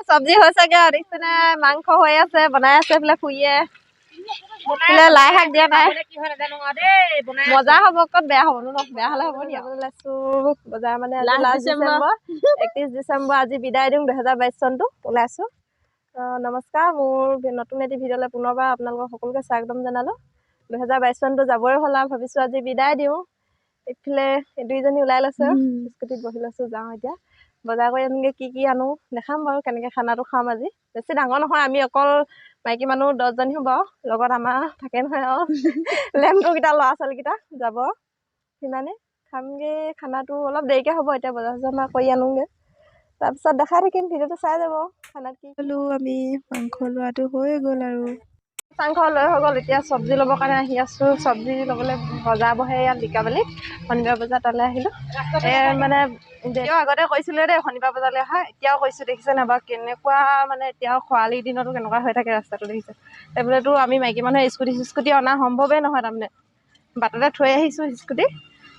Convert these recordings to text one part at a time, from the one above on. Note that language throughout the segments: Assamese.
চব্জি হৈছেগে আৰু দেখিছেনে মাংস হৈ আছে বনাই আছে এইফালে খুৰীয়ে এইফালে লাই শাক দিয়া নাই মজা হ'ব ক'ত বেয়া হ'ব ন বেয়া হ'লে হ'ব দিয়া ওলাইছো বজাৰ মানে লাষ্ট ডিচেম্বৰ 31 ডিচেম্বৰ আজি বিদায় দিওঁ 2022 চনটো ওলাইছো নমস্কাৰ মোৰ নতুন এটি ভিডিঅ'লৈ পুনৰবাৰ আপোনালোকক সকলোকে স্বাগতম জনালো 2022 চনটো যাবই হ'ল আৰু ভাবিছো আজি বিদায় দিওঁ এইফালে দুইজনী ওলাই লৈছো স্কুটিত বহি লৈছো যাওঁ এতিয়া বজাৰ কৰি আনোগে কি আনো দেখাম বাৰু কেনেকৈ খানাটো খাম আজি বেছি ডাঙৰ নহয় আমি অকল মাইকী মানুহ 10 জনী হ'ব লগত আমাৰ থাকে নহয় আৰু লেমটোকেইটা ল'ৰা ছোৱালীকেইটা যাব সিমানে খামগে খানাটো অলপ দেৰিকৈ হ'ব এতিয়া বজাৰ চজাৰ কৰি আনোগে তাৰপিছত দেখাই থাকিম ভিডিঅ'টো চাই যাব খানাত কি ক'লো আমি মাংস লোৱাটো হৈ গ'ল আৰু মাংস লৈ হৈ গ'ল এতিয়া চব্জি ল'বৰ কাৰণে আহি আছোঁ চব্জি ল'বলৈ বজাৰ বহে ইয়াত লিকাবালি শনিবাৰ বজাৰ তালৈ আহিলোঁ মানে এতিয়াও আগতে কৈছিলোঁ দেই শনিবাৰ বজাৰলৈ অহা এতিয়াও কৈছোঁ দেখিছে নাই বাৰু কেনেকুৱা মানে এতিয়াও খৰালি দিনতো কেনেকুৱা হৈ থাকে ৰাস্তাটো দেখিছে এইফালেতো আমি মাইকী মানুহে স্কুটি অনা সম্ভৱেই নহয় তাৰমানে বাটতে থৈ আহিছোঁ স্কুটি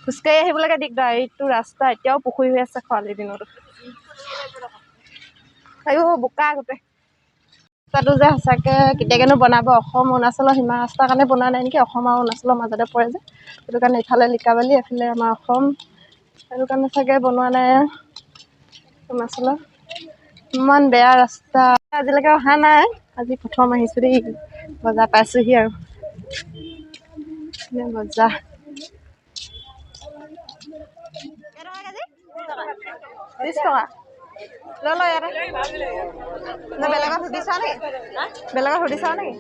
খোজকাঢ়ি আহিবলৈকে দিগদাৰ এইটো ৰাস্তা এতিয়াও পুখুৰী হৈ আছে খৰালি দিনতো আয়ো বোকা গোটেই ৰাস্তাটো যে সঁচাকৈ কেতিয়াকৈনো বনাব অসম অৰুণাচলৰ সীমা ৰাস্তাৰ কাৰণে বনোৱা নাই নেকি অসম আৰু অৰুণাচলৰ মাজতে পৰে যে সেইটো কাৰণে ইফালে লিকাবালি এফালে আমাৰ অসম সেইটো কাৰণে চাগে বনোৱা নাই অৰুণাচলৰ ইমান বেয়া ৰাস্তা আজিলৈকে অহা নাই আজি প্ৰথম আহিছোঁ দেই বজাৰ পাইছোঁহি আৰু বজাৰ 30 টকা লৈ ইয়াতে বেলেগত সুধিছা নেকি বেলেগত সুধিছা নেকি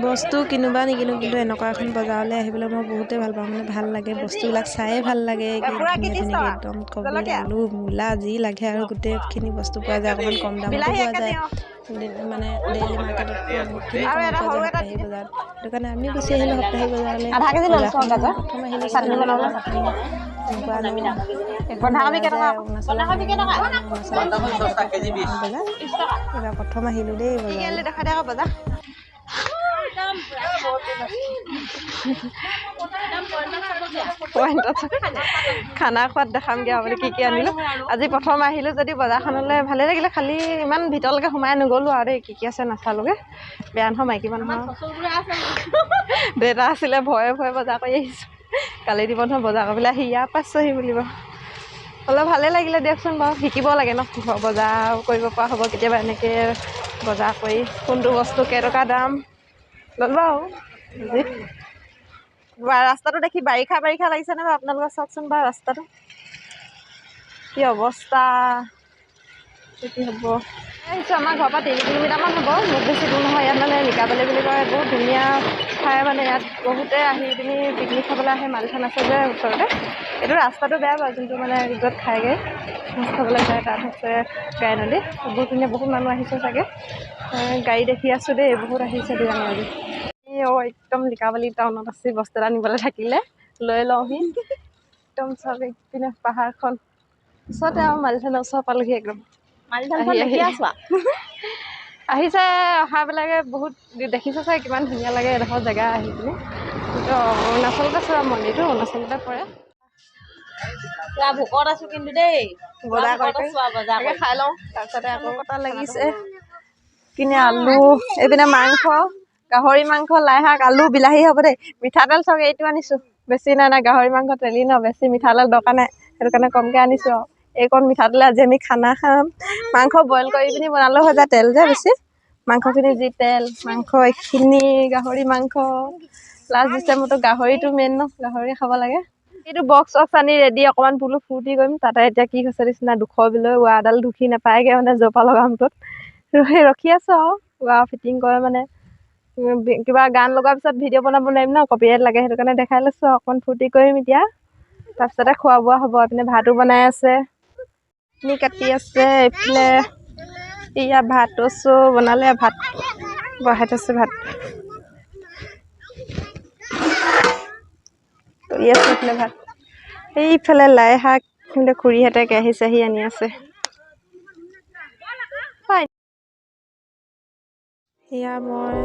বস্তু কিনোবা নিকিনো কিন্তু এনেকুৱা এখন বজাৰলৈ আহিবলৈ মই বহুতেই ভাল পাওঁ মানে ভাল লাগে বস্তুবিলাক চায়ে ভাল লাগে একদম কবি আলু মূলা যি লাগে আৰু গোটেইখিনি বস্তু পোৱা যায় অকণমান কম দামতো পোৱা যায় মানে ডেইলি মাৰ্কেটত বহুতখিনি কম পোৱা যায় সপ্তাহিক বজাৰত সেইটো কাৰণে আমি গুচি আহিলোঁ সপ্তাহিক বজাৰলৈ প্ৰথম আহিলোঁ এইবাৰ প্ৰথম আহিলোঁ দেই বজাৰ খানা খোৱাত দেখামগে আপুনি কি আনিলো আজি প্ৰথম আহিলো যদি বজাৰখনলৈ ভালে লাগিলে খালি ইমান ভিতৰলৈকে সোমাই নগলো আৰু দেই কি আছে নাচালোগে বেয়া নহয় মাইকী মানুহৰ দেউতা আছিলে ভয়ে বজাৰ কৰি আহিছো কালি দিব নহয় বজাৰ কৰিবলৈ আহি ইয়াৰ পাইছোহি বুলিব অলপ ভালে লাগিলে দিয়কচোন বাৰু শিকিব লাগে ন বজাৰ কৰিব পৰা হ'ব কেতিয়াবা এনেকৈ বজাৰ কৰি কোনটো বস্তু কেইটকা দাম ল'লো আৰু ৰাস্তাটো দেখি বাৰিষা লাগিছে নে বাৰু আপোনালোকে চাওকচোন বাৰু ৰাস্তাটো কি অৱস্থা কি হ'ব আহিছোঁ আমাৰ ঘৰৰ পৰা 3 কিলোমিটাৰমান হ'ব বহুত বেছি দূৰ নহয় ইয়াত মানে লিকাবালি বুলি কয় বহুত ধুনীয়া ঠাই মানে ইয়াত বহুতে আহি পিনি পিকনিক খাবলৈ আহে মালিথান আছে যে ওচৰতে এইটো ৰাস্তাটো বেয়া বাৰু যোনটো মানে য'ত খায়গৈ মাছ খাবলৈ যায় তাত আছে গাই নদী বহুত ধুনীয়া বহুত মানুহ আহিছে চাগে গাড়ী দেখি আছোঁ দেই বহুত আহিছে দিয়ানে আজি একদম লিকাবালি টাউনত আছে বস্তু এটা নিবলৈ থাকিলে লৈ লওঁহি একদম চব এইপিনে পাহাৰখন ওচৰতে আৰু মালিথানৰ ওচৰ পালোহি একদম আহিছে অহাবিলাকে বহুত দেখিছে চাগে কিমান ধুনীয়া লাগে এডোখৰ জেগা আহি পিনি কিন্তু অৰুণাচলতে চোৱা মন্দিৰটো অৰুণাচলতে পৰে ভোকত আছোঁ কিন্তু দেই বজাৰ কৰি খাই লওঁ তাৰপিছতে আকৌ কটা লাগিছে কিনে আলু এইপিনে মাংস গাহৰি মাংস লাই শাক আলু বিলাহী হ'ব দেই মিঠাতেল চাগে এইটো আনিছোঁ বেছি নাই গাহৰি মাংস তেলি ন বেছি মিঠাতেল দৰকাৰ নাই সেইটো কাৰণে কমকৈ আনিছোঁ আৰু এইকণ মিঠাতেলে আজি আমি খানা খাম মাংস বইল কৰি পিনি বনালেও হৈ যায় তেল যে বেছি মাংসখিনি যি তেল মাংস এইখিনি গাহৰি মাংস লাষ্ট ডিচেম্বৰটো গাহৰিটো মেইন ন গাহৰি খাব লাগে এইটো বক্স আনি ৰেডি অকণমান বোলো ফূৰ্তি কৰিম তাতে এতিয়া কি হৈছে নিচিনা দুখৰ বিলৈ ৱাৰডাল ঢুকি নাপায়গৈ মানে জপা লগা আমটোত ৰখি আছোঁ আৰু ৱাৰ ফিটিং কৰে মানে কিবা গান লগাৰ পিছত ভিডিঅ' বনাব নোৱাৰিম ন কপিৰাইট লাগে সেইটো কাৰণে দেখাই লৈছোঁ অকণমান ফূৰ্তি কৰিম এতিয়া তাৰপিছতে খোৱা বোৱা হ'ব এইপিনে ভাতো বনাই আছে কাটি আছে এইফালে এয়া ভাত বনালে ভাত বহাই থৈছে ভাত কৰি আছে এইফালে ভাত এইফালে লাই শাক খুৰীহঁতে কেৰাহী চেৰাহী আনি আছে এয়া মই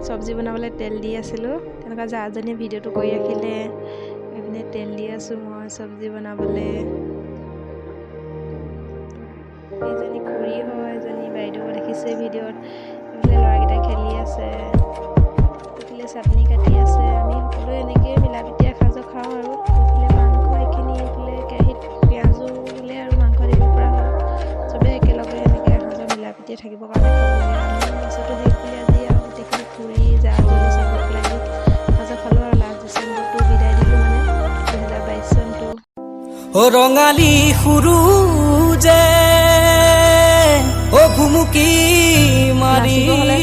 চব্জি বনাবলৈ তেল দি আছিলোঁ তেনেকুৱা জাজনীয়ে ভিডিঅ'টো কৰি ৰাখিলে এইপিনে তেল দি আছোঁ মই চব্জি বনাবলৈ এইজনী খুৰী হয়, এজনী বাইদেউ দেখিছে ভিডিঅ'ত। এইফালে ল'ৰাকেইটা খেলি আছে, এইফালে চাটনি কাটি আছে। আমি সকলোৱে এনেকৈয়ে মিলা প্ৰীতিৰে এসাঁজ খাওঁ আৰু। এইফালে মাংস এইখিনি, এইফালে কেৰাহীত পিঁয়াজো দিলে আৰু মাংস দিব পৰা হ'ল। চবেই একেলগে এনেকৈ এসাঁজ মিলা প্ৰীতিৰে থাকিবৰ কাৰণে খাবলগীয়া। আমি বস্তুটো শেষ বুলি আজি আৰু গোটেইখিনি ফুৰি জা-জলি চব লগ লাগি এসাঁজ খালোঁ আৰু লাষ্ট ডিচেম্বৰটো বিদায় দিলোঁ, মানে 2022 চনটো। ৰঙালী সুৰুজে ভুমুকি মাৰিলে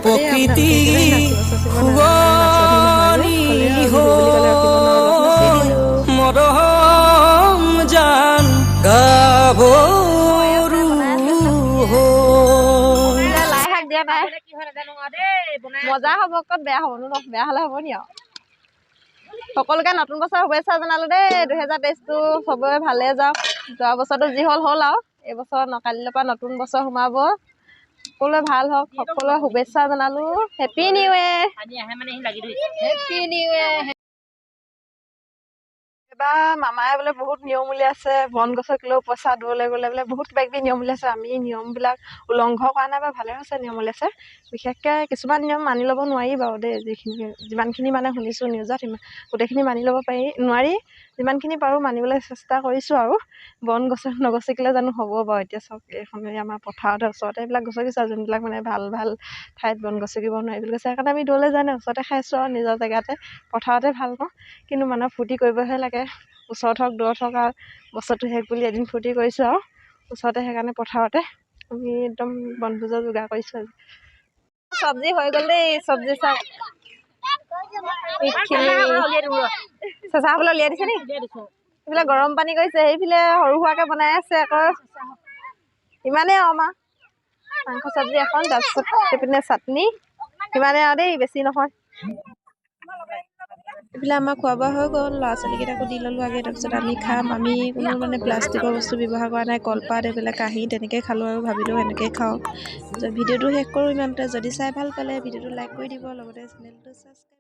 প্ৰকৃতি মৰম জান গাভৰু লাই শাক দিয়া নাই, মজা হ'ব ক'ত বেয়া হ'বনো ন, বেয়া হ'লে হ'ব নি আৰু। সকলোকে নতুন বছৰ শুভেচ্ছা জনালো দেই। 2023টো চবৰে ভালে যাওক। যোৱা বছৰটো যি হ'ল হ'ল আৰু এইবছৰ কালিলৈৰ পৰা নতুন বছৰ সোমাব। সকলোৱে ভাল হওক, সকলোৱে শুভেচ্ছা জনালো। Happy new year. Happy new year. এইবাৰ মামাই বোলে বহুত নিয়ম উলিয়াইছে, বন গছকিলেও পইচা দূৰলৈ গ'লে বোলে বহুত কিবা কিবি নিয়ম উলিয়াইছে। আমি নিয়মবিলাক উলংঘ কৰা নাই বা ভালে হৈছে নিয়ম উলিয়াইছে। বিশেষকৈ কিছুমান নিয়ম মানি ল'ব নোৱাৰি বাৰু দেই। যিমানখিনি মানে শুনিছোঁ নিউজত, গোটেইখিনি মানি ল'ব পাৰি নোৱাৰি। যিমানখিনি পাৰোঁ মানিবলৈ চেষ্টা কৰিছোঁ আৰু। বন নগছিকিলে জানো হ'ব বাৰু। এতিয়া চাওক, এইখন আমাৰ পথাৰতে ওচৰতে এইবিলাক গছকিছোঁ আৰু যোনবিলাক মানে ভাল ভাল ঠাইত বন গছকিব নোৱাৰি বুলি কৈছে। সেইকাৰণে আমি দূৰলৈ যায় নাই, ওচৰতে খাইছোঁ আৰু নিজৰ জেগাতে পথাৰতে ভাল পাওঁ। কিন্তু মানুহ ফূৰ্তি কৰিবহে লাগে, ওচৰত হওক দূৰত হওক আৰু। বছৰটো শেষ বুলি এদিন ফূৰ্তি কৰিছোঁ আৰু ওচৰতে, সেইকাৰণে পথাৰতে আমি একদম বনভোজৰ যোগাৰ কৰিছোঁ আজি। চব্জি হৈ গ'ল দেই, চব্জি চাওক। চেঁচা হ'বলৈ উলিয়াই দিছে নি? সেইফালে গৰম পানী কৰিছে, সেইফালে সৰু সুৰাকৈ বনাই আছে আকৌ। ইমানেই আৰু আমাৰ মাংস চব্জি এখন, তাৰপিছত সেইপিনে চাটনি, সিমানেই আৰু দেই, বেছি নহয়। এইফালে আমাৰ খোৱা বোৱা হৈ গ'ল, ল'ৰা ছোৱালীকেইটাকো দি ল'লোঁ আগে। তাৰপিছত আমি খাম। আমি কোনো মানে প্লাষ্টিকৰ বস্তু ব্যৱহাৰ কৰা নাই, কলপাত এইবিলাক কাঁহী তেনেকৈ খালোঁ আৰু ভাবিলোঁ এনেকৈ খাওঁ। ভিডিঅ'টো শেষ কৰোঁ ইমানতে। যদি চাই ভাল পালে ভিডিঅ'টো লাইক কৰি দিব, লগতে চেনেলটো ছাবস্ক্ৰাইব